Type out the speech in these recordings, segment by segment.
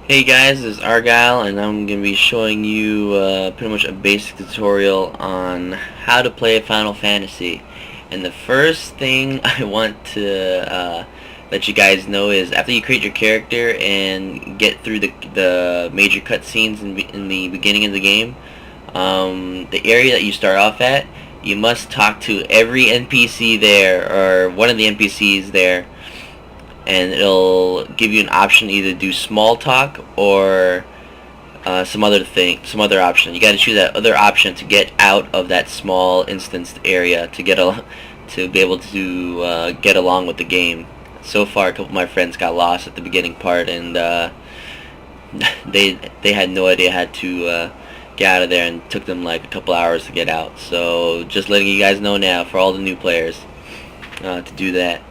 Hey guys, this is Arguile, and I'm going to be showing you pretty much a basic tutorial on how to play Final Fantasy. And the first thing I want to let you guys know is after you create your character and get through the major cutscenes in the beginning of the game, the area that you start off at, you must talk to every NPC there, or one of the NPCs there, and it'll give you an option to either do small talk or some other option. You got to choose that other option to get out of that small instanced area to be able to get along with the game. So far, a couple of my friends got lost at the beginning part, and they had no idea how to get out of there, and it took them like a couple hours to get out. So just letting you guys know now for all the new players to do that.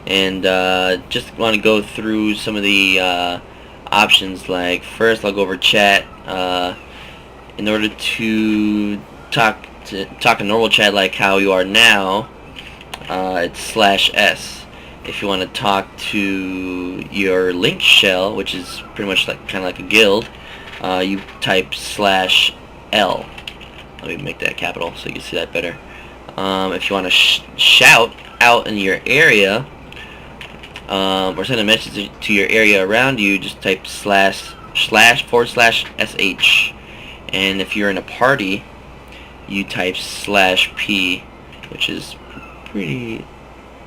And just want to go through some of the options. Like first, I'll go over chat. In order to talk in normal chat like how you are now, it's /s. If you want to talk to your Linkshell, which is pretty much like kind of like a guild, you type /l. Let me make that capital so you can see that better. If you want to shout out in your area, or send a message to your area around you, just type // /sh. And if you're in a party, you type /p, which is pretty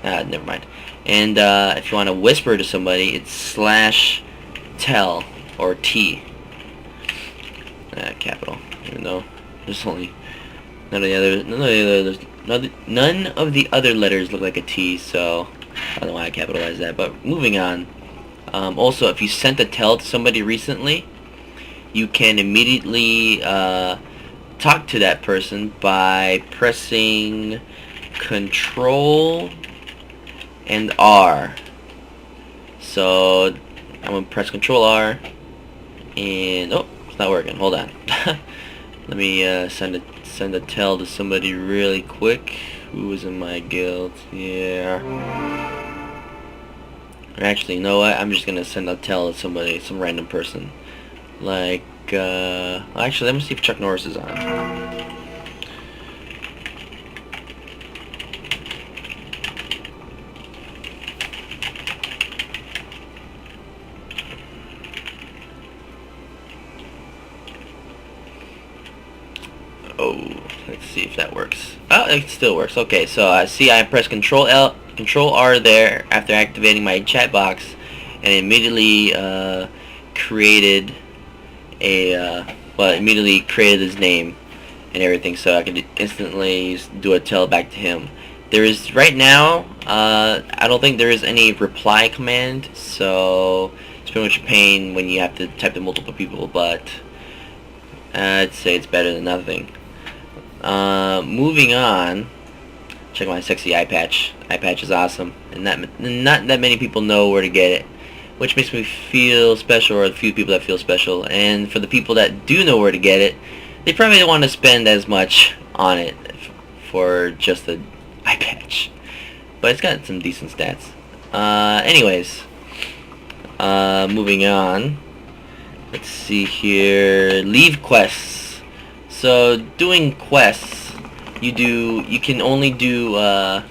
never mind. And if you want to whisper to somebody, it's /tell or t, capital, even though there's only none of the other letters look like a T, so I don't know why I capitalized that. But moving on. Also, if you sent a tell to somebody recently, you can immediately talk to that person by pressing Control and R. So I'm gonna press Control R, and oh, it's not working. Hold on. Let me send a tell to somebody really quick. Who was in my guild? Yeah. Actually, you know what? I'm just gonna send a tell to somebody, some random person. Like, actually, let me see if Chuck Norris is on. Oh, let's see if that works. Oh, it still works. Okay, so I see I press Control R there after activating my chat box, and it immediately created immediately created his name and everything, so I could instantly do a tell back to him. There is right now, I don't think there is any reply command, so it's pretty much a pain when you have to type to multiple people, but I'd say it's better than nothing. Moving on, check my sexy eye patch. Eye patch is awesome, and not that many people know where to get it, which makes me feel special, or a few people that feel special. And for the people that do know where to get it, they probably don't want to spend as much on it for just the eye patch, but it's got some decent stats. Anyways, moving on. Let's see here. Leave quests. So doing quests, you can only do 8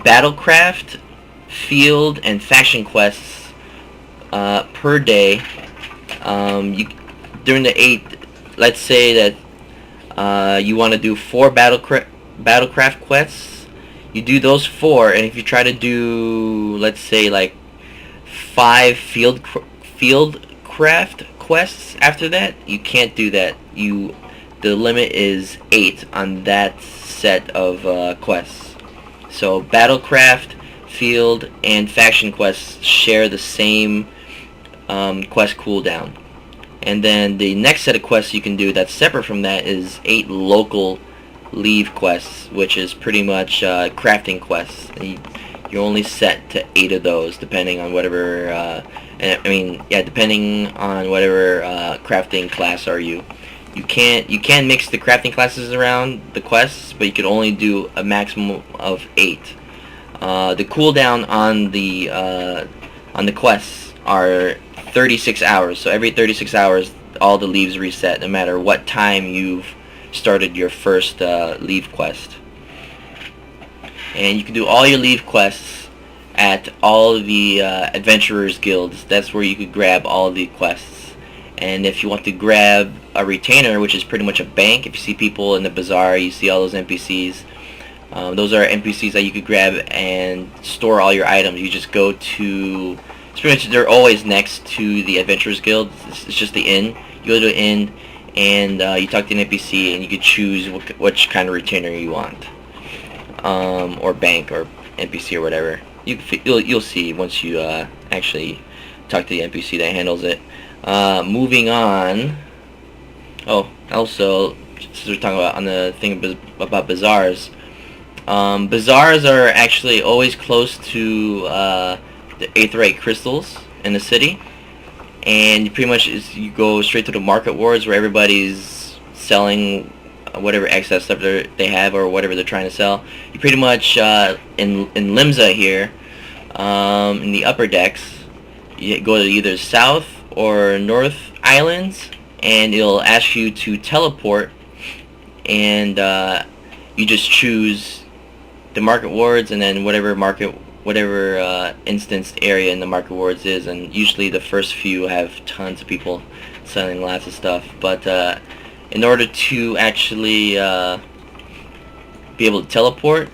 battlecraft, field, and faction quests per day. During the 8, let's say that you want to do 4 battlecraft quests. You do those 4, and if you try to do, let's say, like 5 fieldcraft quests after that, you can't do that. The limit is 8 on that set of quests. So battlecraft, field, and faction quests share the same quest cooldown. And then the next set of quests you can do that's separate from that is 8 local leave quests, which is pretty much crafting quests. You're only set to 8 of those, depending on whatever depending on whatever crafting class are you. You can mix the crafting classes around the quests, but you can only do a maximum of 8. The cooldown on the on the quests are 36 hours. So every 36 hours, all the leaves reset, no matter what time you've started your first leave quest. And you can do all your leave quests at all the adventurers guilds. That's where you could grab all the quests. And if you want to grab a retainer, which is pretty much a bank, if you see people in the bazaar, you see all those NPCs. Those are NPCs that you could grab and store all your items. You just go to, it's pretty much, they're always next to the Adventurers Guild. It's just the inn. You go to the inn and you talk to an NPC and you can choose which kind of retainer you want, or bank or NPC or whatever. You'll see once you actually talk to the NPC that handles it. Moving on. Oh, also, since we're talking about on the thing about bazaars. Bazaars are actually always close to the aetheryte crystals in the city, and pretty much you go straight to the market wards where everybody's selling whatever excess stuff they have or whatever they're trying to sell. You pretty much in Limsa here, in the upper decks, you go to either south or north islands, and it'll ask you to teleport, and you just choose the market wards, and then whatever instanced area in the market wards is, and usually the first few have tons of people selling lots of stuff. But in order to actually be able to teleport,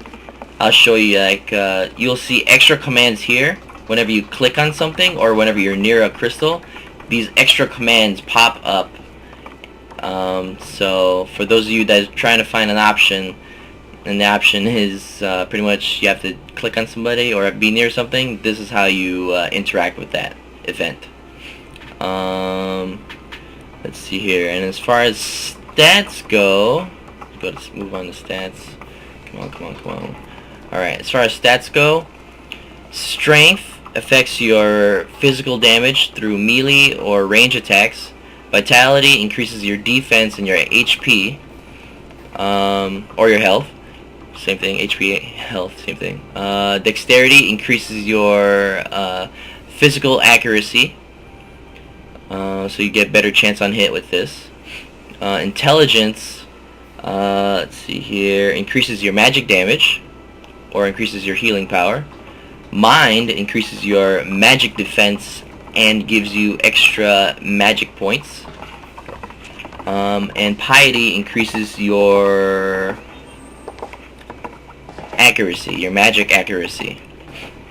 I'll show you. Like you'll see extra commands here whenever you click on something or whenever you're near a crystal. These extra commands pop up. So for those of you that are trying to find an option, and the option is pretty much you have to click on somebody or be near something, this is how you interact with that event. Let's see here, and as far as stats go, let's move on to stats. Come on. Alright, as far as stats go, strength affects your physical damage through melee or range attacks. Vitality increases your defense and your HP, or your health. Same thing, HP, health, same thing. Dexterity increases your physical accuracy, so you get better chance on hit with this. Intelligence, let's see here, increases your magic damage, or increases your healing power. Mind increases your magic defense and gives you extra magic points. And piety increases your accuracy, your magic accuracy,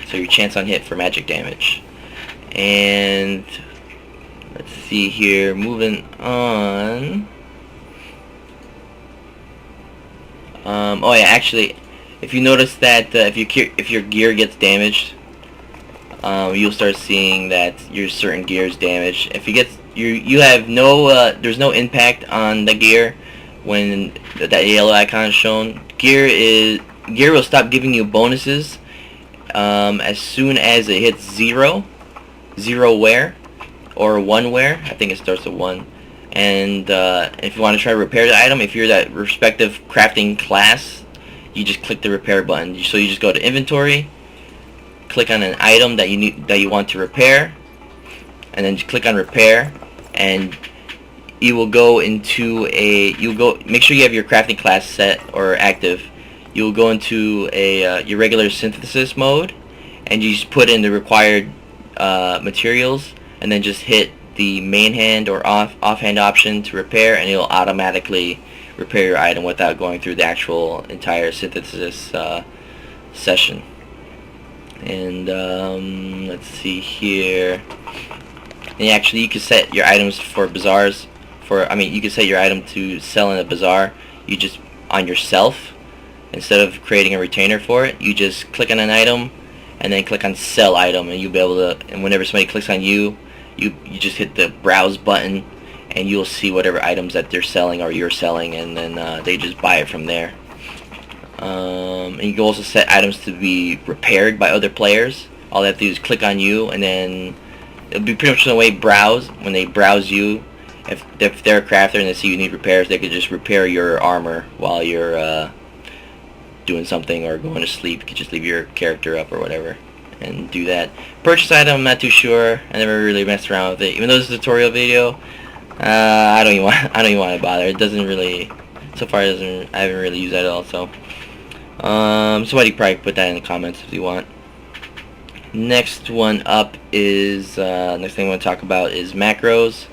so your chance on hit for magic damage. And let's see here, moving on. Oh yeah, actually, if you notice that if your gear gets damaged, you'll start seeing that your certain gear is damaged. If you have no there's no impact on the gear when that yellow icon is shown. Gear will stop giving you bonuses as soon as it hits zero wear or 1 wear. I think it starts at 1. And if you want to try to repair the item, if you're that respective crafting class, you just click the repair button. So you just go to inventory, click on an item that you want to repair, and then just click on repair, and you will go into make sure you have your crafting class set or active. You will go into your regular synthesis mode, and you just put in the required materials, and then just hit the main hand or offhand option to repair, and it'll automatically repair your item without going through the actual entire synthesis session. And let's see here. And actually, you can set your items for bazaars. You can set your item to sell in a bazaar. You just on yourself, instead of creating a retainer for it, you just click on an item and then click on sell item, and you'll be able to. And whenever somebody clicks on you, you just hit the browse button, and you'll see whatever items that they're selling or you're selling, and then they just buy it from there. And you can also set items to be repaired by other players. All they have to do is click on you, and then it'll be pretty much the way browse. When they browse you, if they're a crafter and they see you need repairs, they could just repair your armor while you're doing something or going to sleep. You could just leave your character up or whatever, and do that. Purchase item, I'm not too sure. I never really messed around with it. Even though this is a tutorial video, I don't even want to bother. It doesn't really, so far I haven't really used that at all. So somebody probably put that in the comments if you want. Next one up is next thing I want to talk about is macros.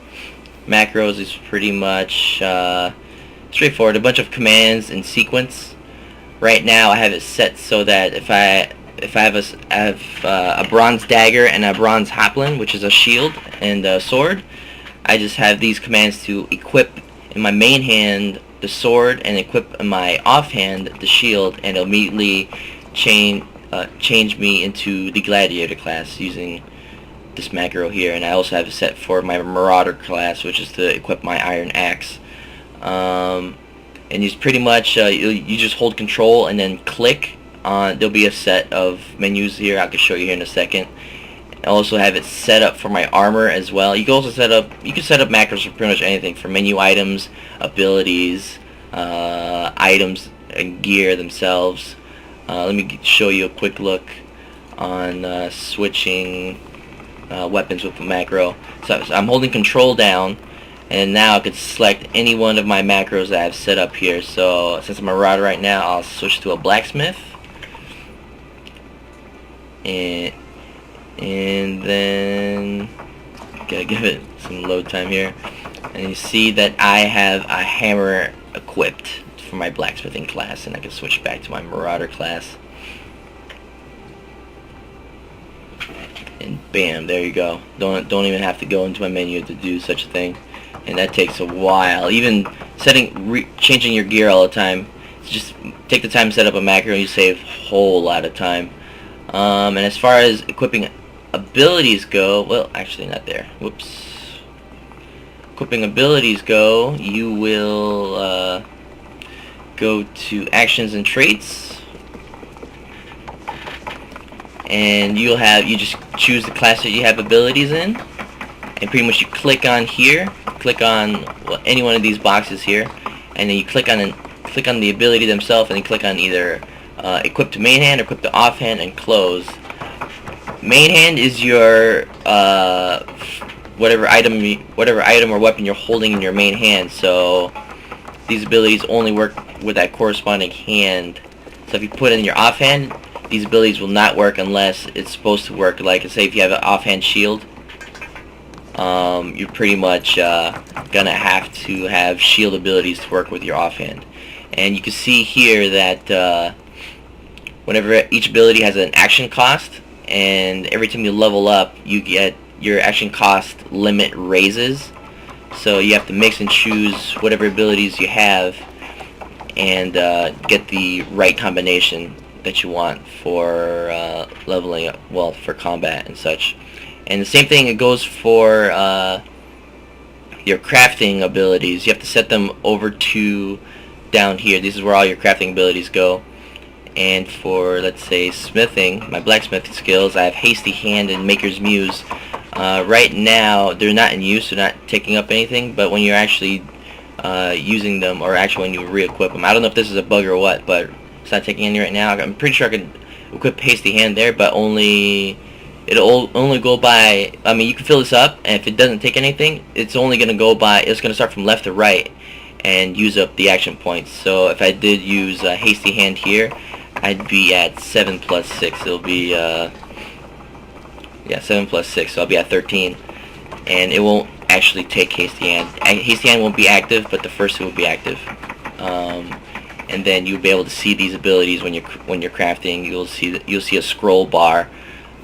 Macros is pretty much straightforward. A bunch of commands in sequence. Right now I have it set so that if I have a bronze dagger and a bronze hoplin, which is a shield and a sword, I just have these commands to equip in my main hand the sword and equip in my offhand the shield, and it'll immediately change me into the gladiator class using this macro here. And I also have it set for my marauder class, which is to equip my iron axe. And you pretty much you just hold control and then click on. There'll be a set of menus here. I can show you here in a second. I also have it set up for my armor as well. You can also set up macros for pretty much anything, for menu items, abilities, items and gear themselves. Let me show you a quick look on switching weapons with the macro. So I'm holding control down, and now I could select any one of my macros that I've set up here. So since I'm a marauder right now, I'll switch to a blacksmith, and then gotta give it some load time here. And you see that I have a hammer equipped for my blacksmithing class, and I can switch back to my marauder class. And bam, there you go. Don't even have to go into my menu to do such a thing. And that takes a while. Even changing your gear all the time, just take the time to set up a macro and you save a whole lot of time. And as far as equipping abilities go, well, actually not there. Whoops. Equipping abilities go, you will go to actions and traits, and you just choose the class that you have abilities in, and pretty much you click on here, click on any one of these boxes here, and then you click on the ability themselves, and you click on either equip to main hand or equip to offhand and close. Main hand is your whatever item or weapon you're holding in your main hand. So these abilities only work with that corresponding hand. So if you put it in your offhand, these abilities will not work unless it's supposed to work. Like, say if you have an offhand shield, you're pretty much gonna have to have shield abilities to work with your offhand. And you can see here that whenever each ability has an action cost, and every time you level up, you get your action cost limit raises. So you have to mix and choose whatever abilities you have and get the right combination that you want for leveling up, well, for combat and such. And the same thing, it goes for your crafting abilities. You have to set them over to down here. This is where all your crafting abilities go. And for, let's say, smithing, my blacksmith skills, I have Hasty Hand and Maker's Muse. Right now, they're not in use, they're not taking up anything, but when you're actually using them, or actually when you re-equip them, I don't know if this is a bug or what, but it's not taking any right now. I'm pretty sure I can equip Hasty Hand there, but it'll only go by, I mean, you can fill this up, and if it doesn't take anything, it's only going to go by, it's going to start from left to right and use up the action points. So if I did use Hasty Hand here, I'd be at 7 plus 6. It'll be, yeah, 7 plus 6, so I'll be at 13. And it won't actually take Hasty Hand. Hasty Hand won't be active, but the first two will be active. And then you'll be able to see these abilities when you're crafting. You'll see a scroll bar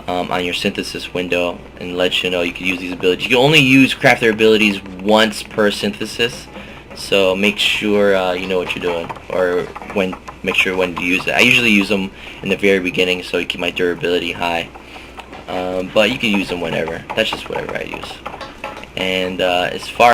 on your synthesis window, and let you know you can use these abilities. You can only use crafter abilities once per synthesis, so make sure you know what you're doing, or make sure when to use it. I usually use them in the very beginning so I keep my durability high, but you can use them whenever. That's just whatever I use. And as far